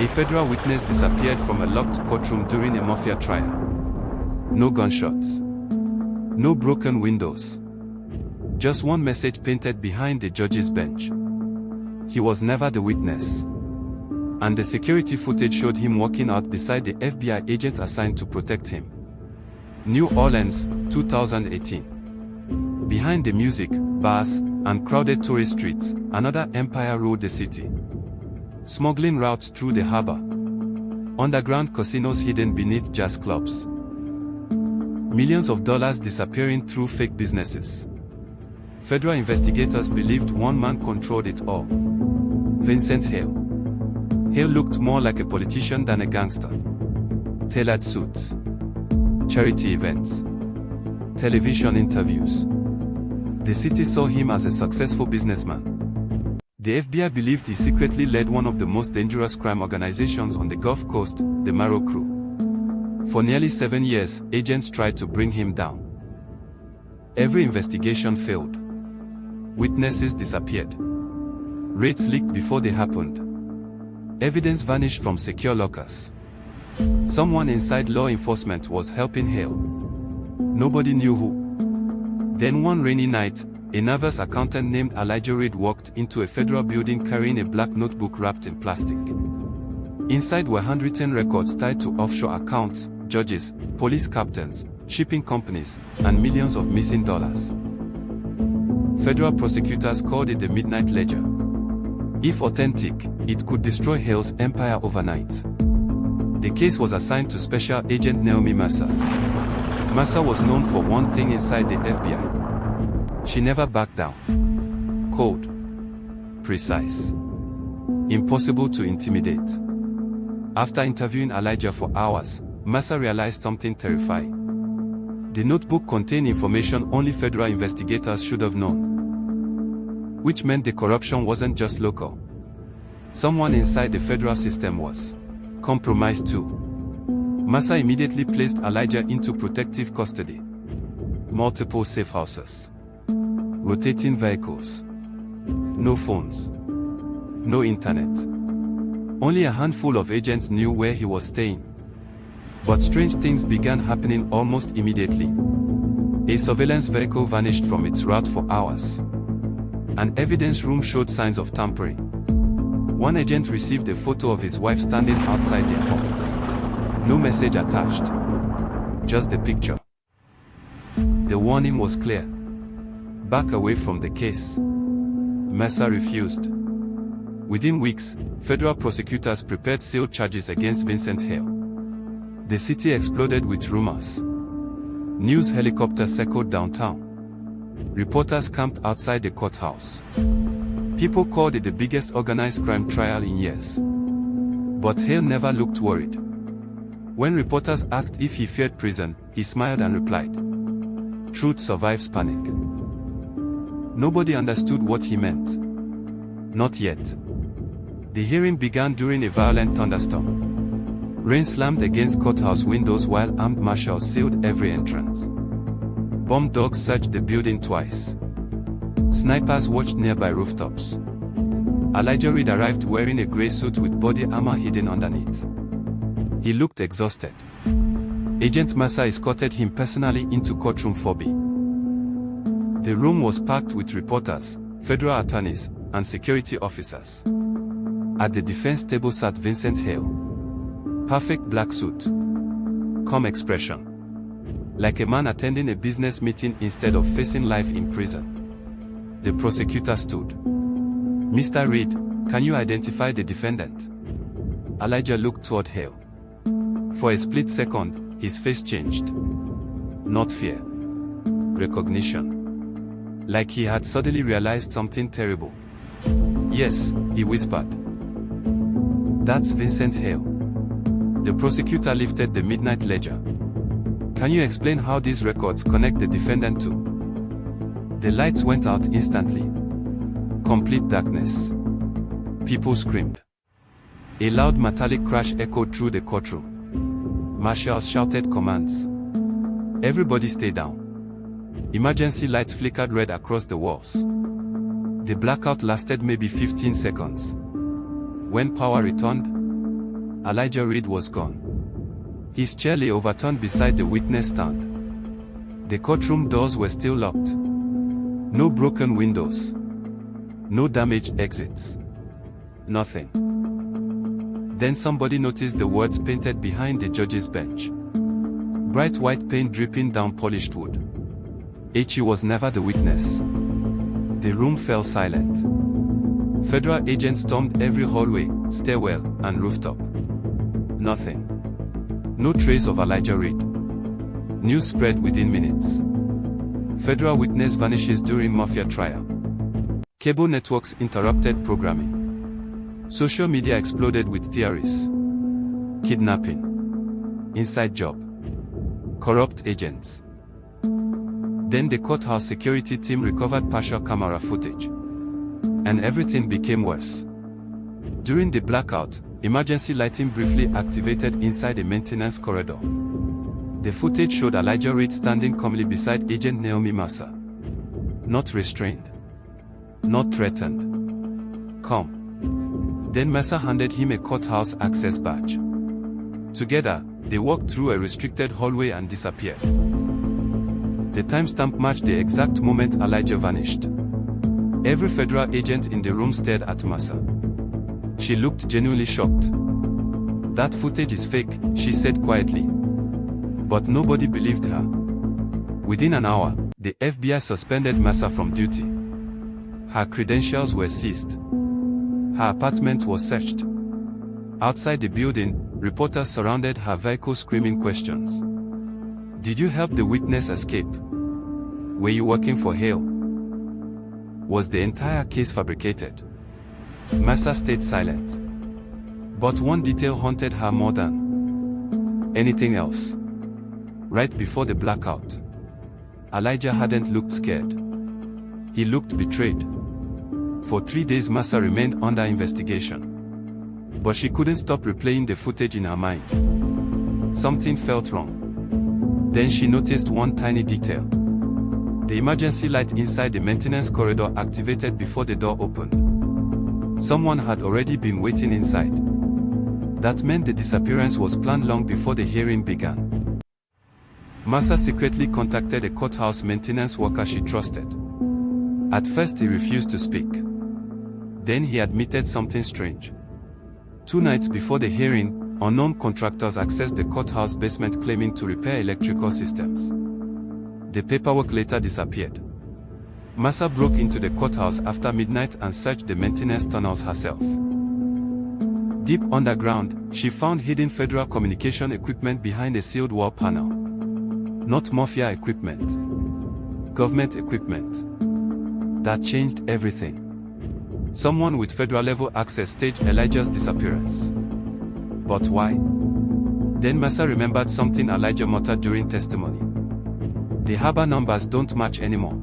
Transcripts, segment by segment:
A federal witness disappeared from a locked courtroom during a mafia trial. No gunshots. No broken windows. Just one message painted behind the judge's bench. He was never the witness. And the security footage showed him walking out beside the FBI agent assigned to protect him. New Orleans, 2018. Behind the music, bars, and crowded tourist streets, another empire ruled the city. Smuggling routes through the harbor. Underground casinos hidden beneath jazz clubs. Millions of dollars disappearing through fake businesses. Federal investigators believed one man controlled it all. Vincent Hale. Hale looked more like a politician than a gangster. Tailored suits. Charity events. Television interviews. The city saw him as a successful businessman. The FBI believed he secretly led one of the most dangerous crime organizations on the Gulf Coast, the Marrow Crew. For nearly 7 years, agents tried to bring him down. Every investigation failed. Witnesses disappeared. Raids leaked before they happened. Evidence vanished from secure lockers. Someone inside law enforcement was helping Hale. Nobody knew who. Then one rainy night, a nervous accountant named Elijah Reid walked into a federal building carrying a black notebook wrapped in plastic. Inside were handwritten records tied to offshore accounts, judges, police captains, shipping companies, and millions of missing dollars. Federal prosecutors called it the Midnight Ledger. If authentic, it could destroy Hale's empire overnight. The case was assigned to Special Agent Naomi Mercer. Mercer was known for one thing inside the FBI. She never backed down. Cold. Precise. Impossible to intimidate. After interviewing Elijah for hours, Mercer realized something terrifying. The notebook contained information only federal investigators should have known. Which meant the corruption wasn't just local. Someone inside the federal system was compromised too. Mercer immediately placed Elijah into protective custody. Multiple safe houses. Rotating vehicles. No phones. No internet. Only a handful of agents knew where he was staying. But strange things began happening almost immediately. A surveillance vehicle vanished from its route for hours. An evidence room showed signs of tampering. One agent received a photo of his wife standing outside their home. No message attached. Just the picture. The warning was clear. Back away from the case. Mercer refused. Within weeks, federal prosecutors prepared sealed charges against Vincent Hale. The city exploded with rumors. News helicopters circled downtown. Reporters camped outside the courthouse. People called it the biggest organized crime trial in years. But Hale never looked worried. When reporters asked if he feared prison, he smiled and replied, "Truth survives panic." Nobody understood what he meant. Not yet. The hearing began during a violent thunderstorm. Rain slammed against courthouse windows while armed marshals sealed every entrance. Bomb dogs searched the building twice. Snipers watched nearby rooftops. Elijah Reid arrived wearing a gray suit with body armor hidden underneath. He looked exhausted. Agent Mercer escorted him personally into courtroom 4B. The room was packed with reporters, federal attorneys, and security officers. At the defense table sat Vincent Hale. Perfect black suit. Calm expression. Like a man attending a business meeting instead of facing life in prison. The prosecutor stood. "Mr. Reid, can you identify the defendant?" Elijah looked toward Hale. For a split second, his face changed. Not fear. Recognition. Like he had suddenly realized something terrible. "Yes," he whispered. "That's Vincent Hale." The prosecutor lifted the Midnight Ledger. "Can you explain how these records connect the defendant to?" The lights went out instantly. Complete darkness. People screamed. A loud metallic crash echoed through the courtroom. Marshals shouted commands. Everybody stay down. Emergency lights flickered red across the walls. The blackout lasted maybe 15 seconds. When power returned, Elijah Reed was gone. His chair lay overturned beside the witness stand. The courtroom doors were still locked. No broken windows. No damaged exits. Nothing. Then somebody noticed the words painted behind the judge's bench. Bright white paint dripping down polished wood. He was never the witness. The room fell silent. Federal agents stormed every hallway, stairwell, and rooftop. Nothing. No trace of Elijah Reed. News spread within minutes. Federal witness vanishes during mafia trial. Cable networks interrupted programming. Social media exploded with theories. Kidnapping. Inside job. Corrupt agents. Then the courthouse security team recovered partial camera footage. And everything became worse. During the blackout, emergency lighting briefly activated inside a maintenance corridor. The footage showed Elijah Reed standing calmly beside Agent Naomi Mercer. Not restrained. Not threatened. Calm. Then Mercer handed him a courthouse access badge. Together, they walked through a restricted hallway and disappeared. The timestamp matched the exact moment Elijah vanished. Every federal agent in the room stared at Mercer. She looked genuinely shocked. "That footage is fake," she said quietly. But nobody believed her. Within an hour, the FBI suspended Mercer from duty. Her credentials were seized. Her apartment was searched. Outside the building, reporters surrounded her vehicle screaming questions. "Did you help the witness escape? Were you working for Hale? Was the entire case fabricated?" Mercer stayed silent. But one detail haunted her more than anything else. Right before the blackout, Elijah hadn't looked scared. He looked betrayed. For 3 days Mercer remained under investigation. But she couldn't stop replaying the footage in her mind. Something felt wrong. Then she noticed one tiny detail. The emergency light inside the maintenance corridor activated before the door opened. Someone had already been waiting inside. That meant the disappearance was planned long before the hearing began. Mercer secretly contacted a courthouse maintenance worker she trusted. At first he refused to speak. Then he admitted something strange. 2 nights before the hearing, unknown contractors accessed the courthouse basement claiming to repair electrical systems. The paperwork later disappeared. Mercer broke into the courthouse after midnight and searched the maintenance tunnels herself. Deep underground, she found hidden federal communication equipment behind a sealed wall panel. Not mafia equipment. Government equipment. That changed everything. Someone with federal-level access staged Elijah's disappearance. But why? Then Mercer remembered something Elijah muttered during testimony. The harbor numbers don't match anymore.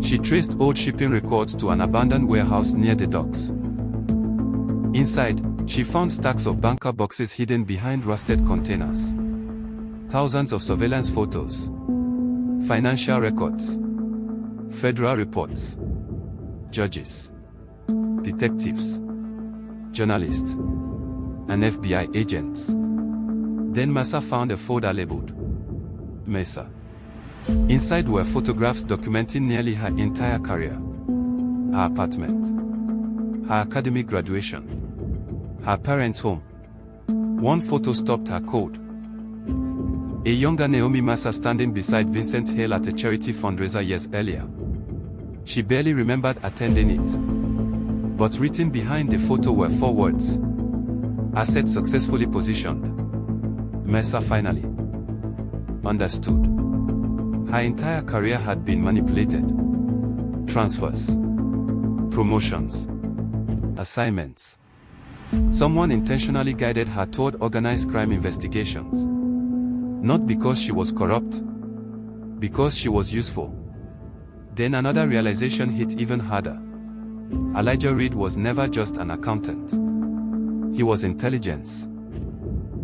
She traced old shipping records to an abandoned warehouse near the docks. Inside, she found stacks of bunker boxes hidden behind rusted containers. Thousands of surveillance photos. Financial records. Federal reports. Judges. Detectives. Journalists. And FBI agents. Then Mercer found a folder labeled Mercer. Inside were photographs documenting nearly her entire career. Her apartment. Her academic graduation. Her parents' home. One photo stopped her cold. A younger Naomi Mercer standing beside Vincent Hale at a charity fundraiser years earlier. She barely remembered attending it. But written behind the photo were 4 words. Asset successfully positioned. Mercer finally understood. Her entire career had been manipulated. Transfers. Promotions. Assignments. Someone intentionally guided her toward organized crime investigations. Not because she was corrupt. Because she was useful. Then another realization hit even harder. Elijah Reed was never just an accountant. He was intelligence.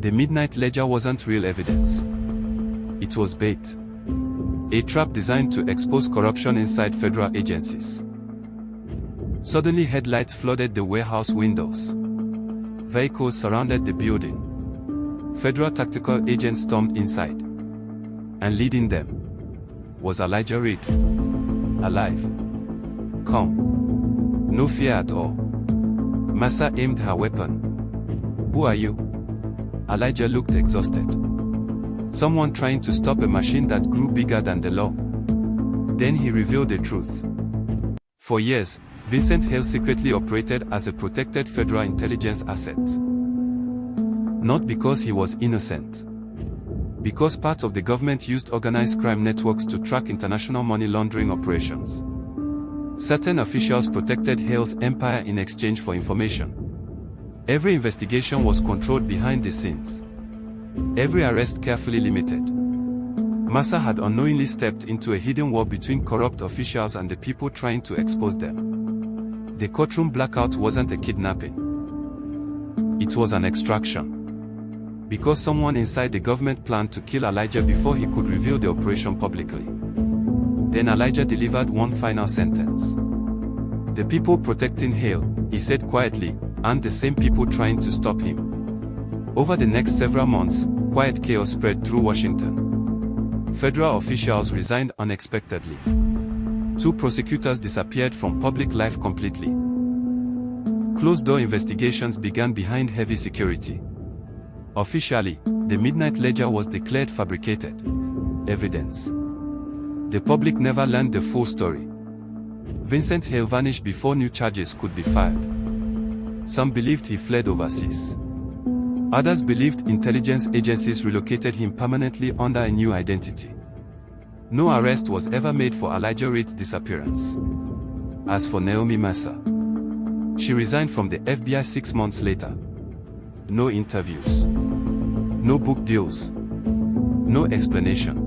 The Midnight Ledger wasn't real evidence. It was bait. A trap designed to expose corruption inside federal agencies. Suddenly headlights flooded the warehouse windows. vehicles surrounded the building. Federal tactical agents stormed inside. And leading them was Elijah Reed. Alive. Calm. No fear at all. Massa aimed her weapon. "Who are you?" Elijah looked exhausted. "Someone trying to stop a machine that grew bigger than the law." Then he revealed the truth. For years, Vincent Hale secretly operated as a protected federal intelligence asset. Not because he was innocent. Because part of the government used organized crime networks to track international money laundering operations. Certain officials protected Hale's empire in exchange for information. Every investigation was controlled behind the scenes. Every arrest carefully limited. Massa had unknowingly stepped into a hidden war between corrupt officials and the people trying to expose them. The courtroom blackout wasn't a kidnapping. It was an extraction. Because someone inside the government planned to kill Elijah before he could reveal the operation publicly. Then Elijah delivered one final sentence. "The people protecting Hale," he said quietly, "and the same people trying to stop him." Over the next several months, quiet chaos spread through Washington. Federal officials resigned unexpectedly. 2 prosecutors disappeared from public life completely. Closed-door investigations began behind heavy security. Officially, the Midnight Ledger was declared fabricated evidence. The public never learned the full story. Vincent Hale vanished before new charges could be filed. Some believed he fled overseas. Others believed intelligence agencies relocated him permanently under a new identity. No arrest was ever made for Elijah Reed's disappearance. As for Naomi Massa, she resigned from the FBI 6 months later. No interviews. No book deals. No explanation.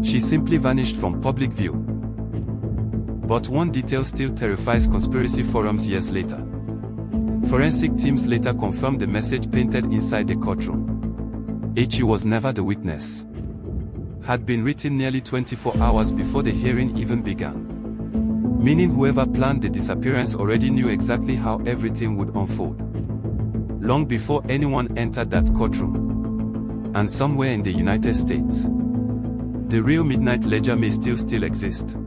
She simply vanished from public view. But one detail still terrifies conspiracy forums years later. Forensic teams later confirmed the message painted inside the courtroom. "H was never the witness," had been written nearly 24 hours before the hearing even began. Meaning whoever planned the disappearance already knew exactly how everything would unfold. Long before anyone entered that courtroom. And somewhere in the United States, the real Midnight Ledger may still exist.